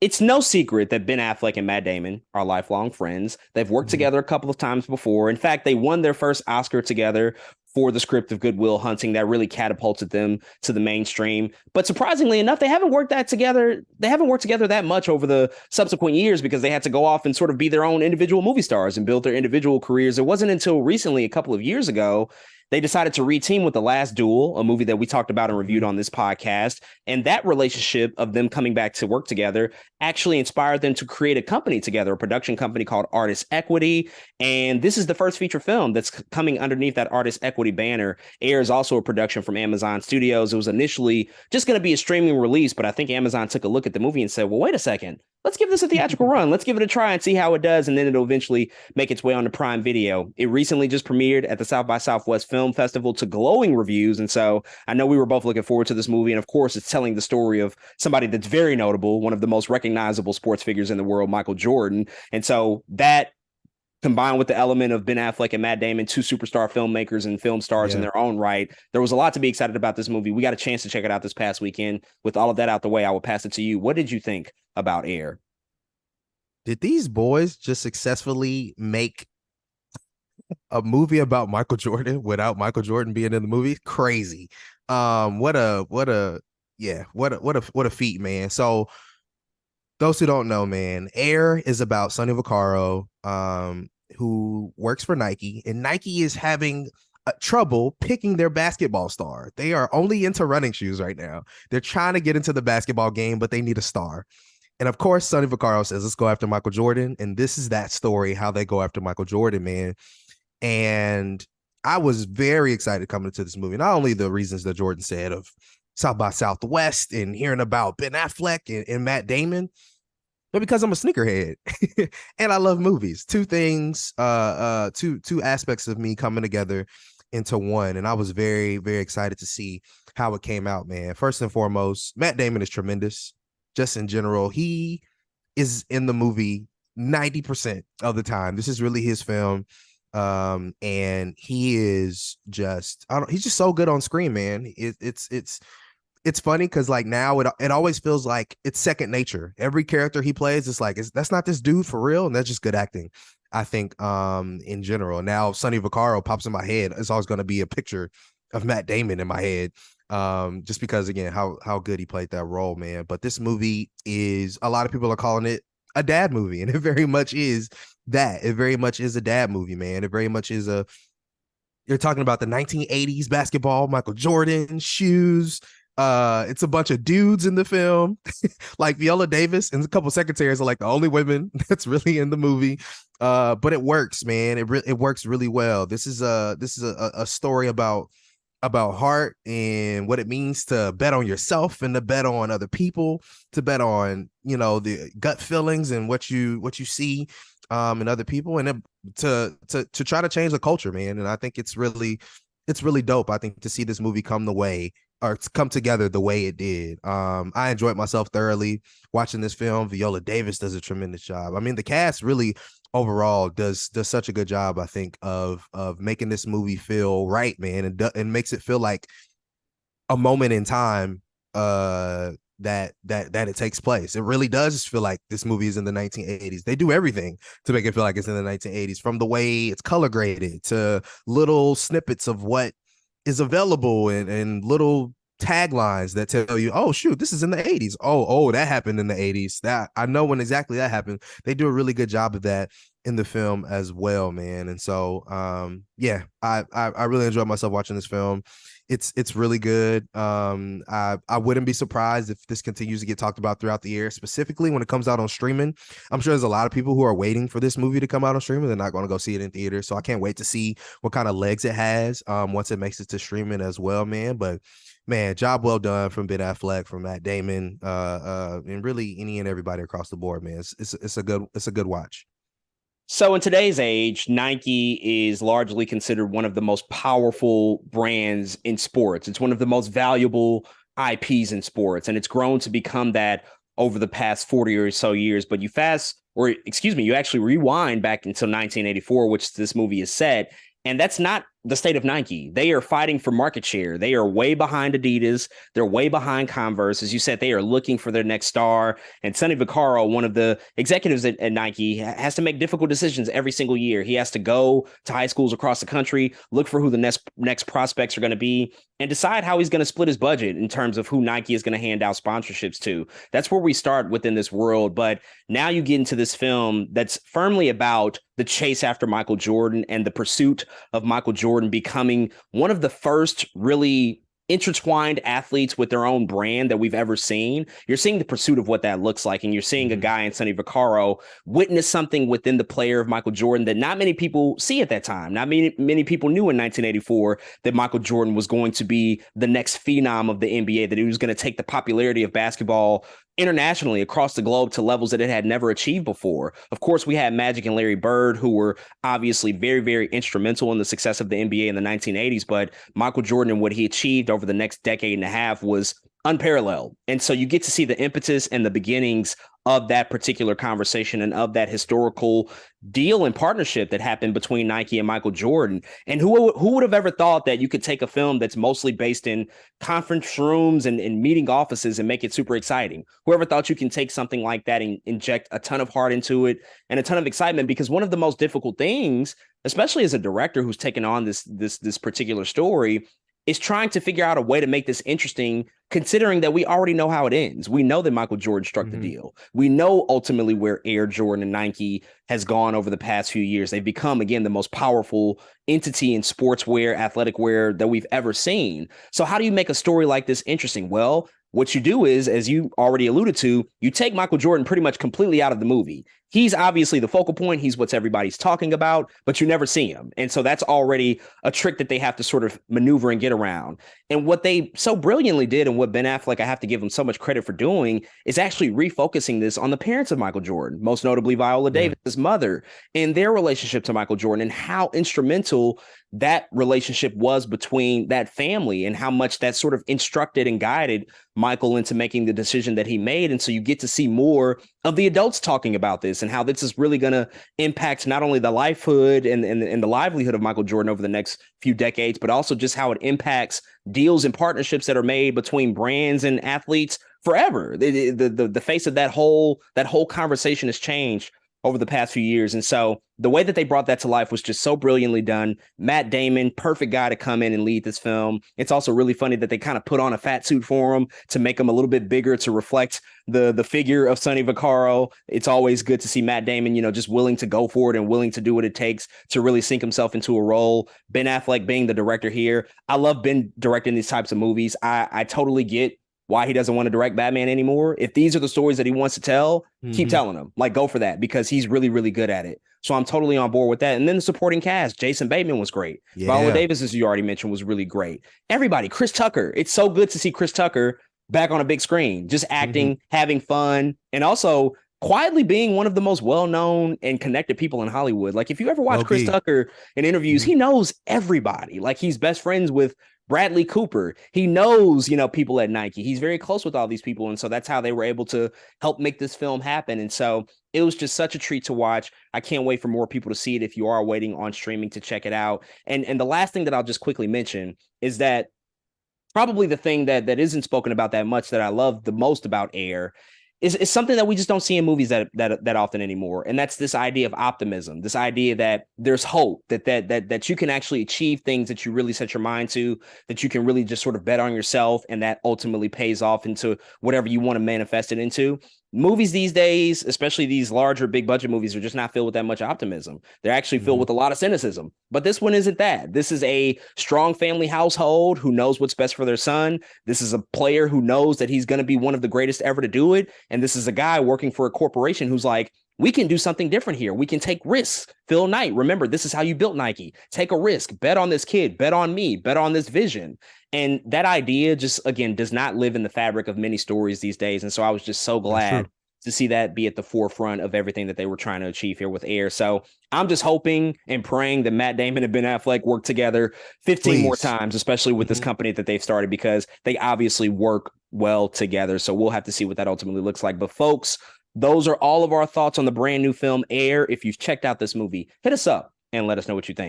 It's no secret that Ben Affleck and Matt Damon are lifelong friends. They've worked Mhm. together a couple of times before. In fact, they won their first Oscar together for the script of Good Will Hunting that really catapulted them to the mainstream. But surprisingly enough, they haven't worked that together. They haven't worked together that much over the subsequent years because they had to go off and sort of be their own individual movie stars and build their individual careers. It wasn't until recently, a couple of years ago, they decided to reteam with The Last Duel, a movie that we talked about and reviewed Mhm. on this podcast. And that relationship of them coming back to work together actually inspired them to create a company together, a production company called Artist Equity. And this is the first feature film that's coming underneath that Artist Equity banner. Air is also a production from Amazon Studios. It was initially just going to be a streaming release, but I think Amazon took a look at the movie and said, well, wait a second. Let's give this a theatrical run. Let's give it a try and see how it does. And then it'll eventually make its way on to Prime Video. It recently just premiered at the South by Southwest Film Festival to glowing reviews. And so I know we were both looking forward to this movie. And of course, it's telling the story of somebody that's very notable, one of the most recognizable sports figures in the world, Michael Jordan. And so that combined with the element of Ben Affleck and Matt Damon, two superstar filmmakers and film stars in Yeah. their own right, there was a lot to be excited about this movie. We got a chance to check it out this past weekend. With all of that out the way, I will pass it to you. What did you think about Air? Did these boys just successfully make a movie about Michael Jordan without Michael Jordan being in the movie? Crazy. What a yeah, what a feat, man. So those who don't know, man, Air is about Sonny Vaccaro, who works for Nike, and Nike is having trouble picking their basketball star. They are only into running shoes right now. They're trying to get into the basketball game, but they need a star. And of course, Sonny Vaccaro says, let's go after Michael Jordan. And this is that story, how they go after Michael Jordan, man. And I was very excited coming into this movie. Not only the reasons that Jordan said of South by Southwest and hearing about Ben Affleck and Matt Damon, but because I'm a sneakerhead and I love movies. Two things, two aspects of me coming together into one. And I was very, very excited to see how it came out, man. First and foremost, Matt Damon is tremendous. Just in general, he is in the movie 90% of the time. This is really his film. And he is just, I don't, he's just so good on screen, man. It's funny because like now it always feels like it's second nature. Every character he plays, it's like that's not this dude for real, and that's just good acting. I think in general. Now Sonny Vaccaro pops in my head. It's always going to be a picture of Matt Damon in my head. Just because again how good he played that role, man. But this movie is, a lot of people are calling it a dad movie, and it very much is that. It very much is a dad movie, man. It very much is a, you're talking about the 1980s basketball, Michael Jordan shoes. It's a bunch of dudes in the film, like Viola Davis and a couple secretaries are like the only women that's really in the movie. But it works, man. It works really well. This is a story about heart and what it means to bet on yourself and to bet on other people, to bet on, the gut feelings and what you see in other people, and to try to change the culture, man. And I think it's really dope. I think to see this movie come the way, or to come together the way it did. I enjoyed myself thoroughly watching this film. Viola Davis does a tremendous job. I mean, the cast really overall does such a good job, I think, of making this movie feel right, man, and makes it feel like a moment in time that it takes place. It really does feel like this movie is in the 1980s. They do everything to make it feel like it's in the 1980s, from the way it's color graded to little snippets of what is available, and little taglines that tell you, oh shoot, this is in the 80s. Oh, that happened in the 80s. That I know when exactly that happened. They do a really good job of that in the film as well, man. And so yeah, I really enjoyed myself watching this film. It's really good. I wouldn't be surprised if this continues to get talked about throughout the year, specifically when it comes out on streaming. I'm sure there's a lot of people who are waiting for this movie to come out on streaming. They're not going to go see it in theater. So I can't wait to see what kind of legs it has once it makes it to streaming as well, man. But man, job well done from Ben Affleck, from Matt Damon, and really any and everybody across the board, man. It's a good watch. So in today's age, Nike is largely considered one of the most powerful brands in sports. It's one of the most valuable IPs in sports, and it's grown to become that over the past 40 or so years. But you actually rewind back until 1984, which this movie is set, and that's not the state of Nike. They are fighting for market share. They are way behind Adidas. They're way behind Converse. As you said, they are looking for their next star. And Sonny Vaccaro, one of the executives at Nike, has to make difficult decisions every single year. He has to go to high schools across the country, look for who the next prospects are going to be, and decide how he's going to split his budget in terms of who Nike is going to hand out sponsorships to. That's where we start within this world. But now you get into this film that's firmly about the chase after Michael Jordan and the pursuit of Michael Jordan becoming one of the first really intertwined athletes with their own brand that we've ever seen. You're seeing the pursuit of what that looks like, and you're seeing a guy in Sonny Vaccaro witness something within the player of Michael Jordan that not many people see at that time. Not many people knew in 1984 that Michael Jordan was going to be the next phenom of the NBA, that he was going to take the popularity of basketball internationally across the globe to levels that it had never achieved before. Of course, we had Magic and Larry Bird, who were obviously very, very instrumental in the success of the NBA in the 1980s, but Michael Jordan and what he achieved over the next decade and a half was unparalleled. And so you get to see the impetus and the beginnings of that particular conversation and of that historical deal and partnership that happened between Nike and Michael Jordan. And who would have ever thought that you could take a film that's mostly based in conference rooms and meeting offices and make it super exciting? Whoever thought you can take something like that and inject a ton of heart into it and a ton of excitement? Because one of the most difficult things, especially as a director who's taken on this particular story, is trying to figure out a way to make this interesting, considering that we already know how it ends. We know that Michael Jordan struck the deal. We know ultimately where Air Jordan and Nike has gone over the past few years. They've become, again, the most powerful entity in sportswear, athletic wear that we've ever seen. So how do you make a story like this interesting? Well, what you do is, as you already alluded to, you take Michael Jordan pretty much completely out of the movie. He's obviously the focal point. He's what everybody's talking about, but you never see him. And so that's already a trick that they have to sort of maneuver and get around. And what they so brilliantly did, and what Ben Affleck, I have to give him so much credit for doing, is actually refocusing this on the parents of Michael Jordan, most notably Viola Davis, his mother, and their relationship to Michael Jordan, and how instrumental that relationship was between that family, and how much that sort of instructed and guided Michael into making the decision that he made. And so you get to see more of the adults talking about this and how this is really going to impact not only the livelihood and the livelihood of Michael Jordan over the next few decades, but also just how it impacts deals and partnerships that are made between brands and athletes forever. The face of that whole conversation has changed over the past few years. And so the way that they brought that to life was just so brilliantly done. Matt Damon, perfect guy to come in and lead this film. It's also really funny that they kind of put on a fat suit for him to make him a little bit bigger to reflect the figure of Sonny Vaccaro. It's always good to see Matt Damon, just willing to go for it and willing to do what it takes to really sink himself into a role. Ben Affleck being the director here. I love Ben directing these types of movies. I totally get why he doesn't want to direct Batman anymore. If these are the stories that he wants to tell, keep telling them. Like, go for that, because he's really, really good at it. So I'm totally on board with that. And then the supporting cast, Jason Bateman was great. Viola Davis, as you already mentioned, was really great. Everybody, Chris Tucker. It's so good to see Chris Tucker back on a big screen, just acting, having fun, and also quietly being one of the most well-known and connected people in Hollywood. Like, if you ever watch Chris Tucker in interviews, he knows everybody. Like, he's best friends with Bradley Cooper. He knows, people at Nike. He's very close with all these people. And so that's how they were able to help make this film happen. And so it was just such a treat to watch. I can't wait for more people to see it if you are waiting on streaming to check it out. And the last thing that I'll just quickly mention is that probably the thing that isn't spoken about that much that I love the most about Air is something that we just don't see in movies that often anymore. And that's this idea of optimism, this idea that there's hope, that you can actually achieve things that you really set your mind to, that you can really just sort of bet on yourself, and that ultimately pays off into whatever you want to manifest it into. Movies these days, especially these larger big budget movies, are just not filled with that much optimism. They're actually filled with a lot of cynicism. But this one isn't that. This is a strong family household who knows what's best for their son. This is a player who knows that he's going to be one of the greatest ever to do it. And this is a guy working for a corporation who's like, we can do something different here. We can take risks. Phil Knight, remember, this is how you built Nike. Take a risk. Bet on this kid. Bet on me. Bet on this vision. And that idea just, again, does not live in the fabric of many stories these days. And so I was just so glad to see that be at the forefront of everything that they were trying to achieve here with Air. So I'm just hoping and praying that Matt Damon and Ben Affleck work together 15 more times, especially with this company that they've started, because they obviously work well together. So we'll have to see what that ultimately looks like. But folks, those are all of our thoughts on the brand new film Air. If you've checked out this movie, hit us up and let us know what you think.